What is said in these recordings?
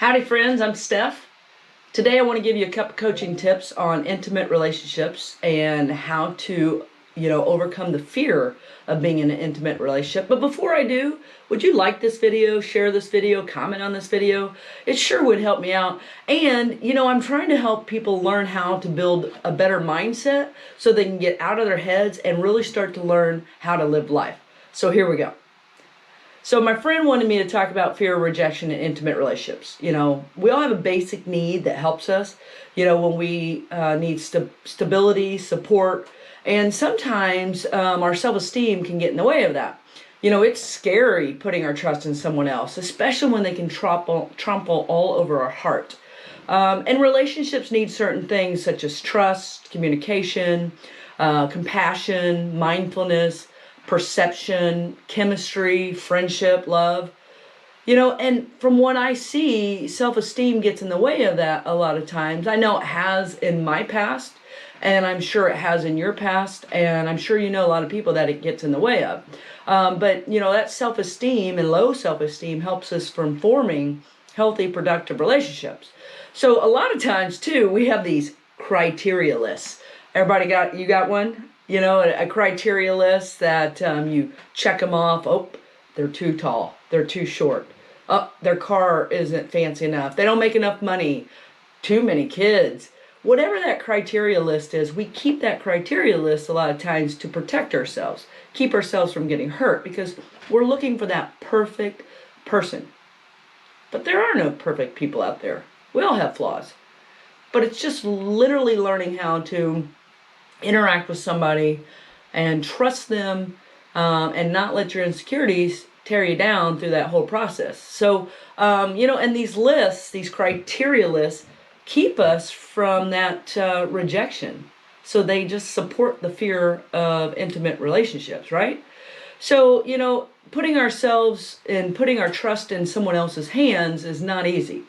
Howdy friends, I'm Steph. Today I want to give you a couple coaching tips on intimate relationships and how to, overcome the fear of being in an intimate relationship. But before I do, would you like this video, share this video, comment on this video? It sure would help me out. And, I'm trying to help people learn how to build a better mindset so they can get out of their heads and really start to learn how to live life. So here we go. So my friend wanted me to talk about fear of rejection in intimate relationships. We all have a basic need that helps us, when we need stability, support, and sometimes our self-esteem can get in the way of that. It's scary putting our trust in someone else, especially when they can trample all over our heart. And relationships need certain things such as trust, communication, compassion, mindfulness, perception, chemistry, friendship, love. And from what I see, self-esteem gets in the way of that a lot of times. I know it has in my past, and I'm sure it has in your past, and I'm sure you know a lot of people that it gets in the way of. But that self-esteem and low self-esteem helps us from forming healthy, productive relationships. So a lot of times too, we have these criteria lists. You got one? A criteria list that you check them off. Oh, they're too tall. They're too short. Oh, their car isn't fancy enough. They don't make enough money. Too many kids. Whatever that criteria list is, we keep that criteria list a lot of times to protect ourselves, keep ourselves from getting hurt, because we're looking for that perfect person. But there are no perfect people out there. We all have flaws. But it's just literally learning how to interact with somebody and trust them, and not let your insecurities tear you down through that whole process. So, and these lists, these criteria lists, keep us from that rejection. So they just support the fear of intimate relationships, right? So, putting ourselves and putting our trust in someone else's hands is not easy.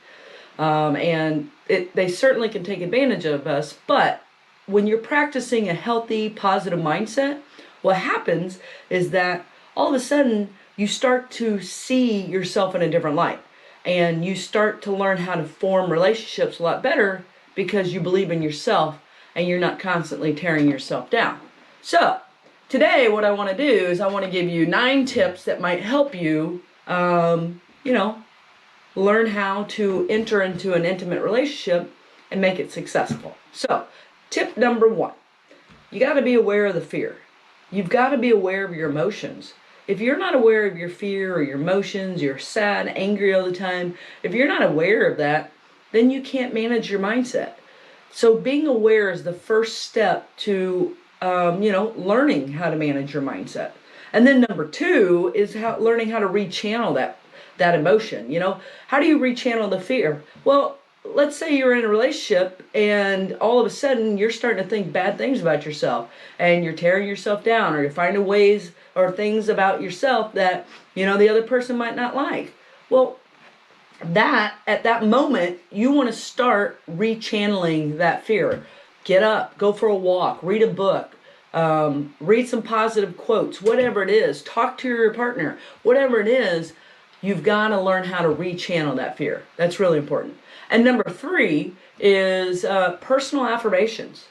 And they certainly can take advantage of us, but when you're practicing a healthy, positive mindset, what happens is that all of a sudden you start to see yourself in a different light, and you start to learn how to form relationships a lot better because you believe in yourself and you're not constantly tearing yourself down. So today what I want to do is I want to give you 9 tips that might help you, learn how to enter into an intimate relationship and make it successful. So tip number 1, you got to be aware of the fear. You've got to be aware of your emotions. If you're not aware of your fear or your emotions, you're sad, angry all the time, if you're not aware of that, then you can't manage your mindset. So being aware is the first step to, learning how to manage your mindset. And then number 2 is learning how to rechannel that emotion. How do you rechannel the fear? Well, let's say you're in a relationship and all of a sudden you're starting to think bad things about yourself and you're tearing yourself down, or you're finding ways or things about yourself that, the other person might not like. Well, at that moment, you want to start rechanneling that fear. Get up, go for a walk, read a book, read some positive quotes, whatever it is, talk to your partner, whatever it is. You've got to learn how to rechannel that fear. That's really important. And number 3 is personal affirmations.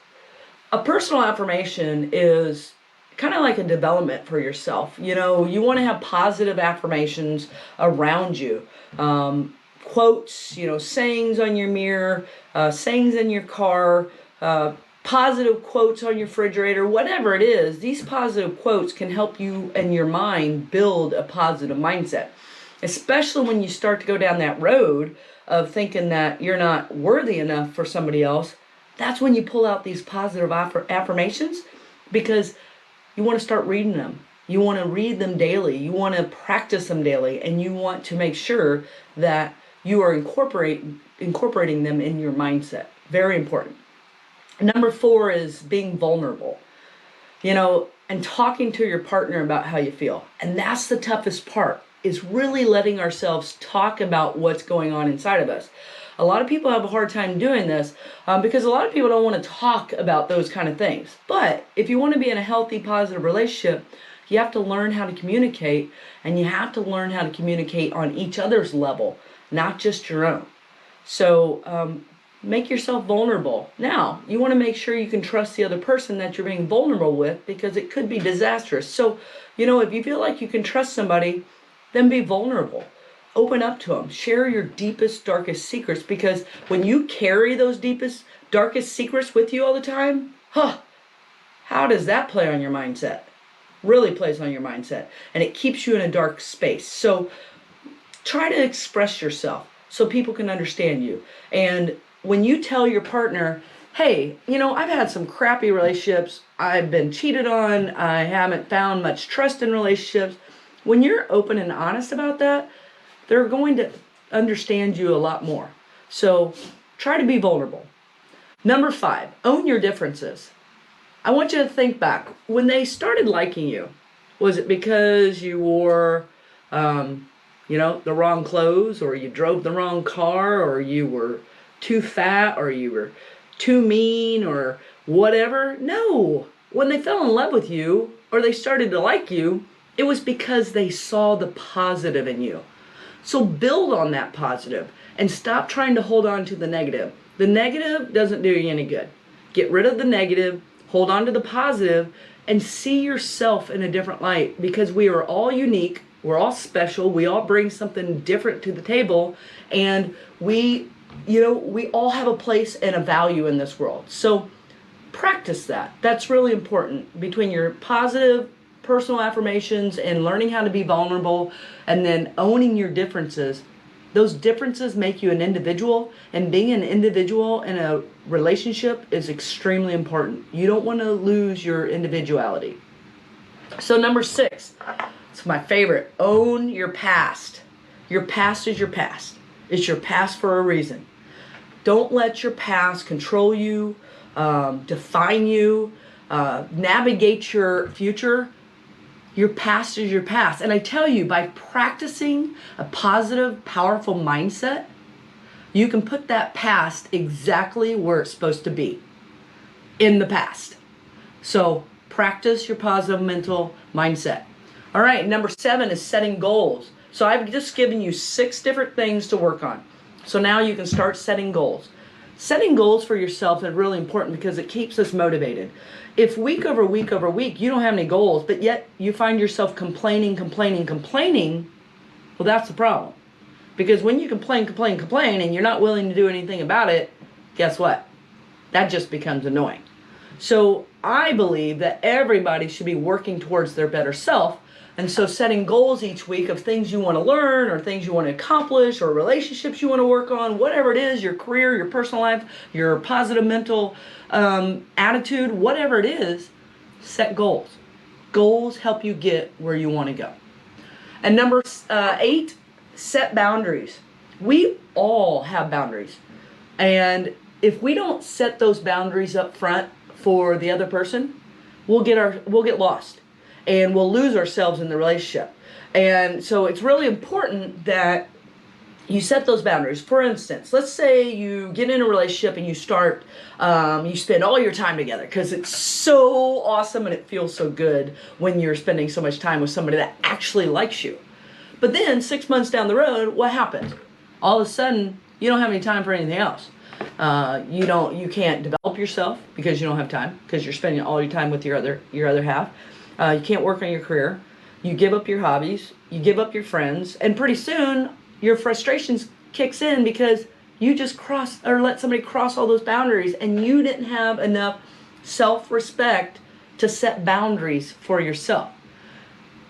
A personal affirmation is kind of like a development for yourself. You want to have positive affirmations around you. Quotes, sayings on your mirror, sayings in your car, positive quotes on your refrigerator, whatever it is. These positive quotes can help you and your mind build a positive mindset. Especially when you start to go down that road of thinking that you're not worthy enough for somebody else. That's when you pull out these positive affirmations, because you want to start reading them. You want to read them daily. You want to practice them daily, and you want to make sure that you are incorporating them in your mindset. Very important. Number 4 is being vulnerable, and talking to your partner about how you feel. And that's the toughest part, is really letting ourselves talk about what's going on inside of us. A lot of people have a hard time doing this because a lot of people don't want to talk about those kind of things. But if you want to be in a healthy, positive relationship, you have to learn how to communicate, and you have to learn how to communicate on each other's level, not just your own. So make yourself vulnerable. Now, you want to make sure you can trust the other person that you're being vulnerable with, because it could be disastrous. So, if you feel like you can trust somebody, then be vulnerable. Open up to them. Share your deepest, darkest secrets, because when you carry those deepest, darkest secrets with you all the time, how does that play on your mindset? Really plays on your mindset, and it keeps you in a dark space. So try to express yourself so people can understand you. And when you tell your partner, hey, I've had some crappy relationships, I've been cheated on, I haven't found much trust in relationships, when you're open and honest about that, they're going to understand you a lot more. So try to be vulnerable. Number 5, own your differences. I want you to think back. When they started liking you, was it because you wore, the wrong clothes, or you drove the wrong car, or you were too fat, or you were too mean, or whatever? No. When they fell in love with you, or they started to like you, it was because they saw the positive in you. So build on that positive and stop trying to hold on to the negative. The negative doesn't do you any good. Get rid of the negative, hold on to the positive, and see yourself in a different light, because we are all unique, we're all special, we all bring something different to the table, and we all have a place and a value in this world. So practice that. That's really important, between your positive personal affirmations and learning how to be vulnerable, and then owning your differences. Those differences make you an individual, and being an individual in a relationship is extremely important. You don't want to lose your individuality. So number 6, it's my favorite. Own your past. Your past is your past. It's your past for a reason. Don't let your past control you, define you, navigate your future. Your past is your past. And I tell you, by practicing a positive, powerful mindset, you can put that past exactly where it's supposed to be, in the past. So practice your positive mental mindset. All right, number 7 is setting goals. So I've just given you 6 different things to work on. So now you can start setting goals. Setting goals for yourself is really important, because it keeps us motivated. If week over week over week you don't have any goals, but yet you find yourself complaining, well, that's the problem. Because when you complain, and you're not willing to do anything about it, guess what? That just becomes annoying. So I believe that everybody should be working towards their better self. And so setting goals each week of things you want to learn, or things you want to accomplish, or relationships you want to work on, whatever it is, your career, your personal life, your positive mental attitude, whatever it is, set goals. Goals help you get where you want to go. And number 8, set boundaries. We all have boundaries. And if we don't set those boundaries up front for the other person, we'll get lost, and we'll lose ourselves in the relationship. And so it's really important that you set those boundaries. For instance, let's say you get in a relationship and you spend all your time together, because it's so awesome and it feels so good when you're spending so much time with somebody that actually likes you. But then 6 months down the road, what happens? All of a sudden, you don't have any time for anything else. You can't develop yourself because you don't have time, because you're spending all your time with your other half. You can't work on your career. You give up your hobbies. You give up your friends, and pretty soon your frustrations kicks in, because you just let somebody cross all those boundaries, and you didn't have enough self-respect to set boundaries for yourself.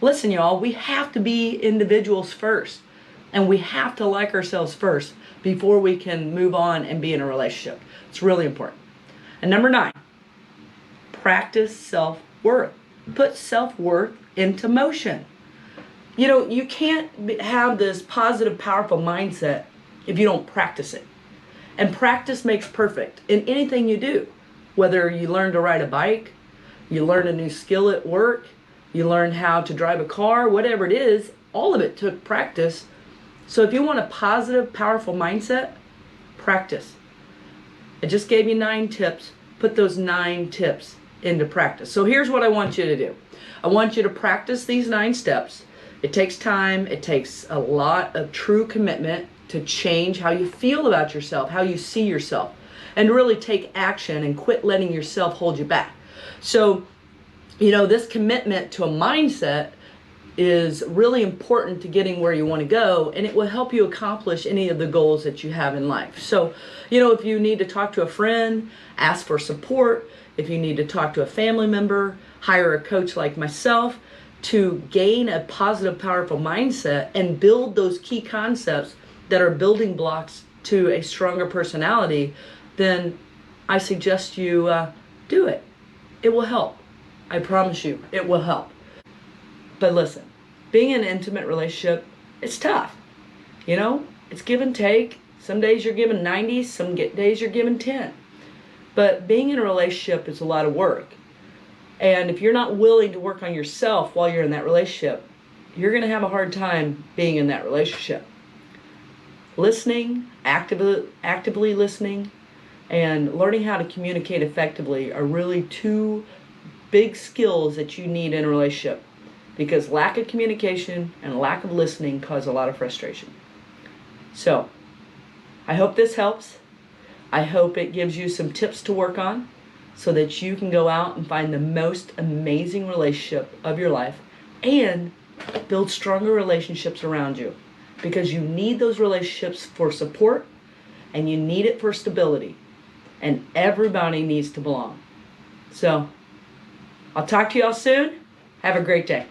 Listen, y'all, we have to be individuals first, and we have to like ourselves first before we can move on and be in a relationship. It's really important. And number 9, practice self-worth. Put self-worth into motion. You can't have this positive, powerful mindset if you don't practice it. And practice makes perfect in anything you do. Whether you learn to ride a bike, you learn a new skill at work, you learn how to drive a car, whatever it is, all of it took practice. So if you want a positive, powerful mindset, practice. I just gave you 9 tips. Put those 9 tips into practice. So here's what I want you to do. I want you to practice these 9 steps. It takes time. It takes a lot of true commitment to change how you feel about yourself, how you see yourself, and really take action and quit letting yourself hold you back. So, this commitment to a mindset is really important to getting where you want to go, and it will help you accomplish any of the goals that you have in life. So, if you need to talk to a friend, ask for support. If you need to talk to a family member, hire a coach like myself to gain a positive, powerful mindset and build those key concepts that are building blocks to a stronger personality, then I suggest you do it. It will help. I promise you, it will help. But listen, being in an intimate relationship, it's tough. It's give and take. Some days you're given 90, some days you're given 10. But being in a relationship is a lot of work. And if you're not willing to work on yourself while you're in that relationship, you're going to have a hard time being in that relationship. Listening, actively listening, and learning how to communicate effectively are really two big skills that you need in a relationship, because lack of communication and lack of listening cause a lot of frustration. So, I hope this helps. I hope it gives you some tips to work on so that you can go out and find the most amazing relationship of your life and build stronger relationships around you, because you need those relationships for support and you need it for stability, and everybody needs to belong. So, I'll talk to y'all soon. Have a great day.